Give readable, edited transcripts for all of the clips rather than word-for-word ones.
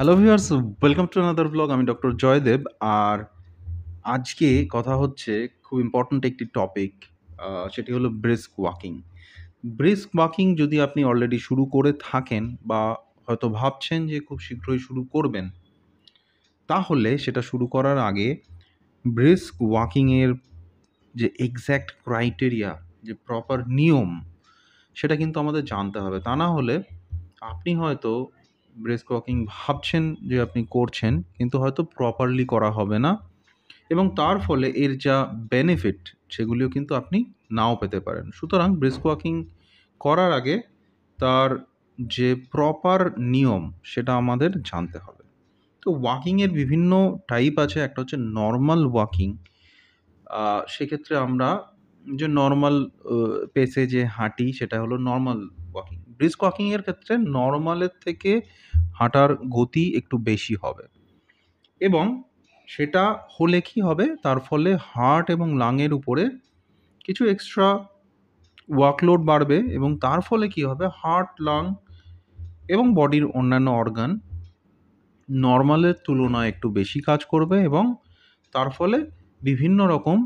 Hello viewers, welcome to another blog. আমি doctor Joydeb. আর আজকে কথা হচ্ছে খুব ইম্পর্ট্যান্ট একটি টপিক, সেটি হলো ব্রিস্ক ওয়াকিং। ব্রিস্ক ওয়াকিং যদি আপনি অলরেডি শুরু করে থাকেন বা হয়তো ভাবছেন যে খুব শীঘ্রই শুরু করবেন, তাহলে সেটা শুরু করার আগে ব্রিস্ক ওয়াকিংয়ের যে এক্স্যাক্ট ক্রাইটেরিয়া, যে প্রপার নিয়ম, সেটা কিন্তু আমাদের জানতে হবে। তা না হলে আপনি হয়তো ব্রিস্ক ওয়াকিং ভাবছেন যে আপনি করছেন, কিন্তু হয়তো প্রপারলি করা হবে না এবং তার ফলে এর যা বেনিফিট সেগুলিও কিন্তু আপনি নাও পেতে পারেন। সুতরাং ব্রিস্ক ওয়াকিং করার আগে তার যে প্রপার নিয়ম সেটা আমাদের জানতে হবে। তো ওয়াকিংয়ের বিভিন্ন টাইপ আছে। একটা হচ্ছে নর্মাল ওয়াকিং। সেক্ষেত্রে আমরা যে নর্মাল পেসে যে হাঁটি সেটা হলো নর্মাল ওয়াকিং। ব্রিস্ক ওয়াকিংয়ের ক্ষেত্রে নর্মালের থেকে হাঁটার গতি একটু বেশি হবে এবং সেটা হলে কি হবে, তার ফলে হার্ট এবং লাংয়ের উপরে কিছু এক্সট্রা ওয়ার্কলোড বাড়বে এবং তার ফলে কি হবে, হার্ট, লাং এবং বডির অন্যান্য অর্গান নর্মালের তুলনায় একটু বেশি কাজ করবে এবং তার ফলে বিভিন্ন রকম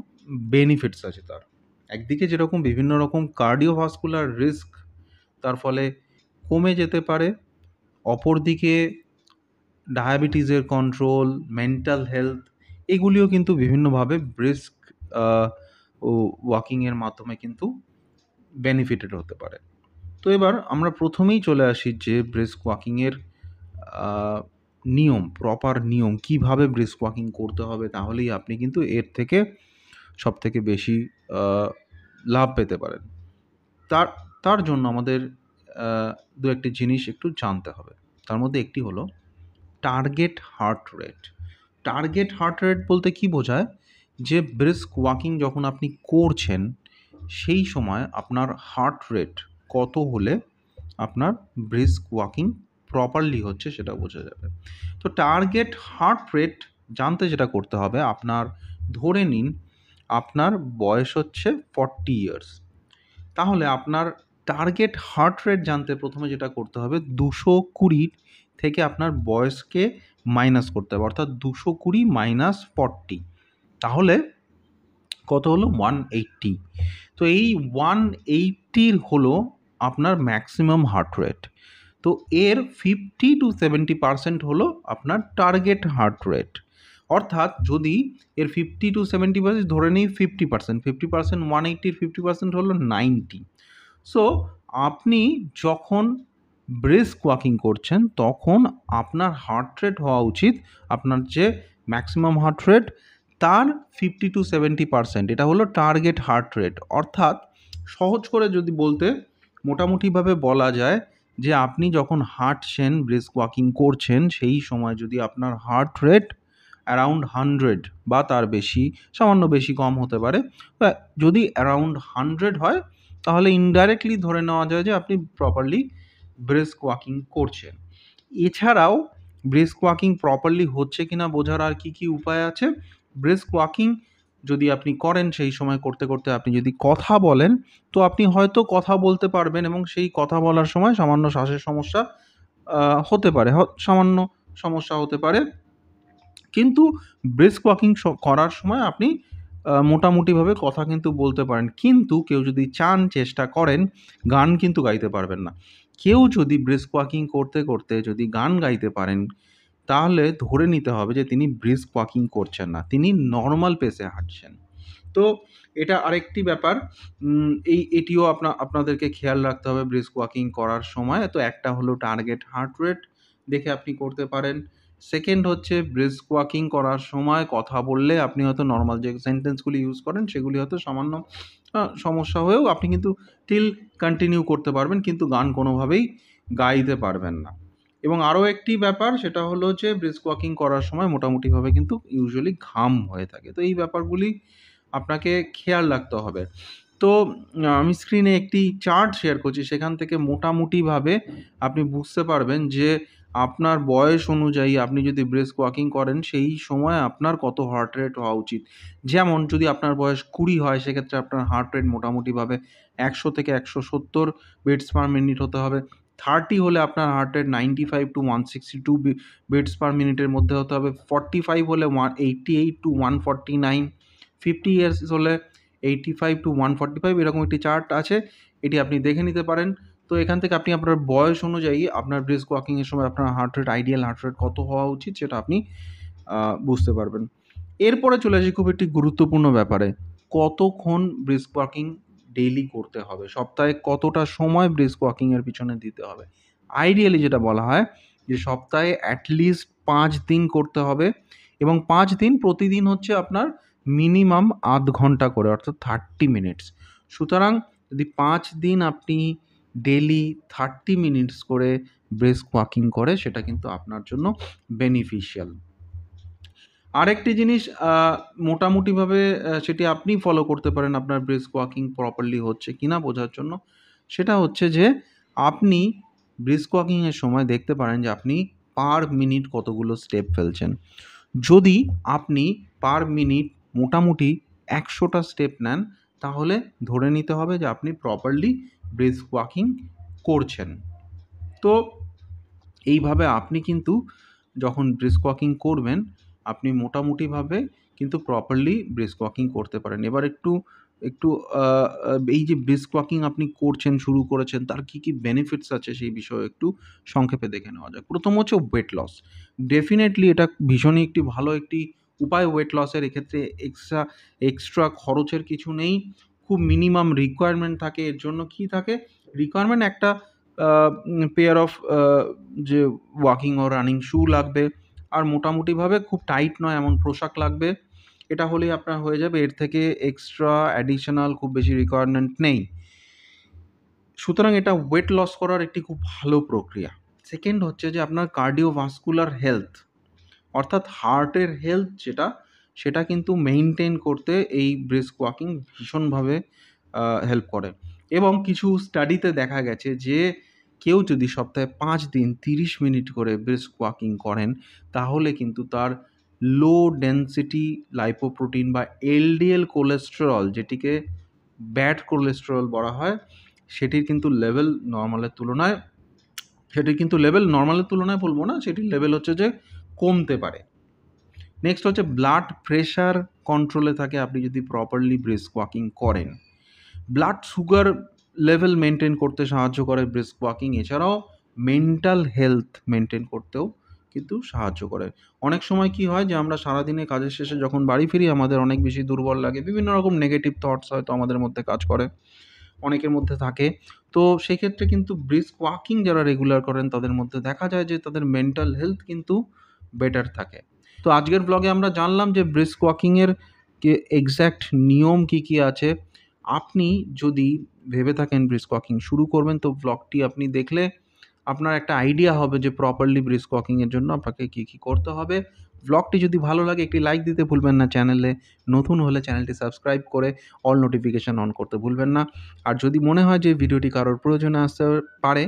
বেনিফিটস আছে তার। একদিকে যেরকম বিভিন্ন রকম কার্ডিওভাস্কুলার রিস্ক তার ফলে কমে যেতে পারে, অপরদিকে ডায়াবেটিসের কন্ট্রোল, মেন্টাল হেলথ, এগুলিও কিন্তু বিভিন্নভাবে ব্রিস্ক ওয়াকিংয়ের মাধ্যমে কিন্তু বেনিফিটেড হতে পারে। তো এবার আমরা প্রথমেই চলে আসি যে ব্রিস্ক ওয়াকিংয়ের নিয়ম, প্রপার নিয়ম, কিভাবে ব্রিস্ক ওয়াকিং করতে হবে, তাহলেই আপনি কিন্তু এর থেকে সবথেকে বেশি লাভ পেতে পারেন। তার তার জন্য আমাদের দু একটি জিনিস একটু জানতে হবে। তার মধ্যে একটি হলো target heart rate. Target heart rate বলতে কি বোঝায়, যে ব্রিস্ক ওয়াকিং যখন আপনি করছেন সেই সময় আপনার হার্ট রেট কত হলে আপনার ব্রিস্ক ওয়াকিং প্রপারলি হচ্ছে সেটা বোঝা যাবে। তো টার্গেট হার্ট রেট জানতে যেটা করতে হবে, আপনার ধরে নিন আপনার বয়স হচ্ছে 40 ইয়ার্স। তাহলে আপনার টার্গেট হার্ট রেট জানতে প্রথমে যেটা করতে হবে, 220 থেকে আপনার বয়সকে মাইনাস করতে হবে, অর্থাৎ 220 মাইনাস 40, তাহলে কত হলো, 180। তো এই 180 হলো আপনার ম্যাক্সিমাম হার্ট রেট। তো এর 50-70% হলো আপনার টার্গেট হার্ট রেট। অর্থাৎ যদি এর 50-70% ধরে নিই, 50%, 180-র 50% হলো 90। সো আপনি যখন ব্রিস্ক ওয়াকিং করছেন তখন আপনার হার্ট রেট হওয়া উচিত, আপনার যে ম্যাক্সিমাম হার্ট রেট তার 50-70%। এটা হলো টার্গেট হার্ট রেট। অর্থাৎ সহজ করে যদি বলতে মোটামুটিভাবে বলা যায় যে আপনি যখন হাঁটছেন, ব্রিস্ক ওয়াকিং করছেন, সেই সময় যদি আপনার হার্ট রেট অ্যারাউন্ড 100 বা তার বেশি, সামান্য বেশি কম হতে পারে, যদি অ্যারাউন্ড 100 হয় তাহলে ইনডাইরেক্টলি ধরে নেওয়া যায় যে আপনি প্রপারলি ব্রিস্ক ওয়াকিং করছেন। এছাড়াও ব্রিস্ক ওয়াকিং প্রপারলি হচ্ছে কিনা বোঝার আর কি কি উপায় আছে। ব্রিস্ক ওয়াকিং যদি আপনি করেন, সেই সময় করতে করতে আপনি যদি কথা বলেন, তো আপনি হয়তো কথা বলতে পারবেন এবং সেই কথা বলার সময় সামান্য শ্বাসের সমস্যা হতে পারে, সামান্য সমস্যা হতে পারে, কিন্তু ব্রিস্ক ওয়াকিং করার সময় আপনি মোটামুটিভাবে কথা কিন্তু বলতে পারেন। কিন্তু কেউ যদি চান, চেষ্টা করেন, গান কিন্তু গাইতে পারবেন না। কেউ যদি ব্রিস্ক ওয়াকিং করতে করতে যদি গান গাইতে পারেন, তাহলে ধরে নিতে হবে যে তিনি ব্রিস্ক ওয়াকিং করছেন না, তিনি নর্মাল পেসে হাঁটছেন। তো এটা আরেকটি ব্যাপার। এটিও আপনাদেরকে খেয়াল রাখতে হবে ব্রিস্ক ওয়াকিং করার সময়। তো একটা হলো টার্গেট হার্ট রেট দেখে আপনি করতে পারেন। সেকেন্ড হচ্ছে ব্রিস্ক ওয়াকিং করার সময় কথা বললে আপনি হয়তো নর্মাল যে সেন্টেন্সগুলি ইউজ করেন সেগুলি হয়তো সামান্য সমস্যা হয়েও আপনি কিন্তু টিল কন্টিনিউ করতে পারবেন, কিন্তু গান কোনোভাবেই গাইতে পারবেন না। এবং আরও একটি ব্যাপার, সেটা হলো যে ব্রিস্ক ওয়াকিং করার সময় মোটামুটিভাবে কিন্তু ইউজুয়ালি ঘাম হয়ে থাকে। তো এই ব্যাপারগুলি আপনাকে খেয়াল রাখতে হবে। তো আমি স্ক্রিনে একটি চার্ট শেয়ার করছি, সেখান থেকে মোটামুটিভাবে আপনি বুঝতে পারবেন যে আপনার বয়স অনুযায়ী আপনি যদি ব্রিস্ক ওয়াকিং করেন সেই সময় আপনার কত হার্ট রেট হওয়া উচিত। যেমন যদি আপনার বয়স 20 হয়, সেক্ষেত্রে আপনার হার্ট রেট মোটামুটিভাবে 100 থেকে 170 বিটস পার মিনিট হতে হবে। 30 হলে আপনার হার্ট রেট 95 to 162 বিটস পার মিনিটের মধ্যে হতে হবে। 45 হলে 88 to 149, 50 ইয়ার্স হলে 85 to 145, এরকম একটি চার্ট আছে, এটি আপনি দেখে নিতে পারেন। তো এখান থেকে আপনি আপনার বয়স অনুযায়ী আপনার ব্রিস্ক ওয়াকিংয়ের সময় আপনার heart rate, ideal heart rate কত হওয়া উচিত সেটা আপনি বুঝতে পারবেন। এরপরে চলে আসি খুব একটি গুরুত্বপূর্ণ ব্যাপারে, কতক্ষণ ব্রিস্ক ওয়াকিং ডেইলি করতে হবে, সপ্তাহে কতটা সময় ব্রিস্ক ওয়াকিংয়ের পিছনে দিতে হবে। আইডিয়ালি যেটা বলা হয় যে সপ্তাহে অ্যাটলিস্ট 5 দিন করতে হবে, এবং 5 দিন প্রতিদিন হচ্ছে আপনার মিনিমাম আধ ঘন্টা করে, অর্থাৎ 30 মিনিটস। সুতরাং যদি 5 দিন আপনি ডেলি 30 মিনিটস করে ব্রিস্ক ওয়াকিং করে, সেটা কিন্তু আপনার জন্য বেনিফিশিয়াল। আরেকটি জিনিস মোটামুটিভাবে সেটি আপনি ফলো করতে পারেন আপনার ব্রিস্ক ওয়াকিং প্রপারলি হচ্ছে কিনা বোঝার জন্য। সেটা হচ্ছে যে আপনি ব্রিস্ক ওয়াকিংয়ের সময় দেখতে পারেন যে আপনি পার মিনিট কতগুলো স্টেপ ফেলছেন। যদি আপনি পার মিনিট মোটামুটি 100টা স্টেপ নেন, তাহলে ধরে নিতে হবে যে আপনি প্রপারলি ব্রিস্ক ওয়াকিং করছেন। তো এইভাবে আপনি কিন্তু যখন ব্রিস্ক ওয়াকিং করবেন, আপনি মোটামুটিভাবে কিন্তু প্রপারলি ব্রিস্ক ওয়াকিং করতে পারেন। এবার একটু একটু এই যে ব্রিস্ক ওয়াকিং আপনি করছেন, শুরু করেছেন, তার কী কী বেনিফিটস আছে সেই বিষয়ে একটু সংক্ষেপে দেখে নেওয়া যাক। প্রথম হচ্ছে ওয়েট লস। ডেফিনেটলি এটা ভীষণই একটি ভালো একটি উপায় ওয়েট লসের। এক্ষেত্রে এক্সট্রা খরচের কিছু নেই। খুব মিনিমাম রিকোয়ারমেন্ট থাকে এর জন্য। কী থাকে রিকোয়ারমেন্ট? একটা পেয়ার অফ যে ওয়াকিং ও রানিং শু লাগবে, আর মোটামুটিভাবে খুব টাইট নয় এমন পোশাক লাগবে। এটা হলেই আপনার হয়ে যাবে। এর থেকে এক্সট্রা অ্যাডিশনাল খুব বেশি রিকোয়ারমেন্ট নেই। সুতরাং এটা ওয়েট লস করার একটি খুব ভালো প্রক্রিয়া। সেকেন্ড হচ্ছে যে আপনার কার্ডিওভাস্কুলার হেলথ, অর্থাৎ হার্টের হেলথ যেটা, সেটা কিন্তু মেইনটেইন করতে এই ব্রিস্ক ওয়াকিং ভীষণভাবে হেল্প করে। এবং কিছু স্টাডিতে দেখা গেছে যে কেউ যদি সপ্তাহে 5 দিন 30 মিনিট করে ব্রিস্ক ওয়াকিং করেন, তাহলে কিন্তু তার লো ডেনসিটি লাইপোপ্রোটিন বা এলডিএল কোলেস্টেরল, যেটিকে ব্যাড কোলেস্টেরল বলা হয়, সেটির কিন্তু লেভেল নর্মালের তুলনায়, বলবো না, সেটির লেভেল হচ্ছে যে কমতে পারে। নেক্সট হচ্ছে ব্লাড প্রেশার কন্ট্রোলে থাকে আপনি যদি প্রপারলি ব্রিস্ক ওয়াকিং করেন। ব্লাড সুগার লেভেল মেনটেন করতে সাহায্য করে ব্রিস্ক ওয়াকিং। এছাড়াও মেন্টাল হেলথ মেনটেন করতেও কিন্তু সাহায্য করে। অনেক সময় কি হয় যে আমরা সারাদিনে কাজের শেষে যখন বাড়ি ফিরি, আমাদের অনেক বেশি দুর্বল লাগে, বিভিন্ন রকম নেগেটিভ থটস হয়তো আমাদের মধ্যে কাজ করে, অনেকের মধ্যে থাকে। তো সেক্ষেত্রে কিন্তু ব্রিস্ক ওয়াকিং যারা রেগুলার করেন, তাদের মধ্যে দেখা যায় যে তাদের মেন্টাল হেলথ কিন্তু বেটার থাকে। তো আজকের ব্লগে আমরা জানলাম যে ব্রিস্ক ওয়াকিংয়ের এক্স্যাক্ট নিয়ম কী কী আছে। আপনি যদি ভেবে থাকেন ব্রিস্ক ওয়াকিং শুরু করবেন, তো ব্লগটি আপনি দেখলে আপনার একটা আইডিয়া হবে যে প্রপারলি ব্রিস্ক ওয়াকিংয়ের জন্য আপনাকে কী কী করতে হবে। ব্লগটি যদি ভালো লাগে একটি লাইক দিতে ভুলবেন না। চ্যানেলে নতুন হলে চ্যানেলটি সাবস্ক্রাইব করে অল নোটিফিকেশান অন করতে ভুলবেন না। আর যদি মনে হয় যে ভিডিওটি কারোর প্রয়োজনে আসতে পারে,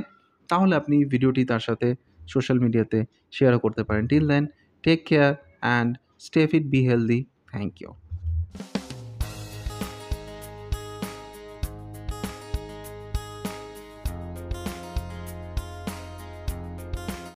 তাহলে আপনি ভিডিওটি তার সাথে সোশ্যাল মিডিয়াতে শেয়ারও করতে পারেন। Till then, take care and stay fit, be healthy. Thank you.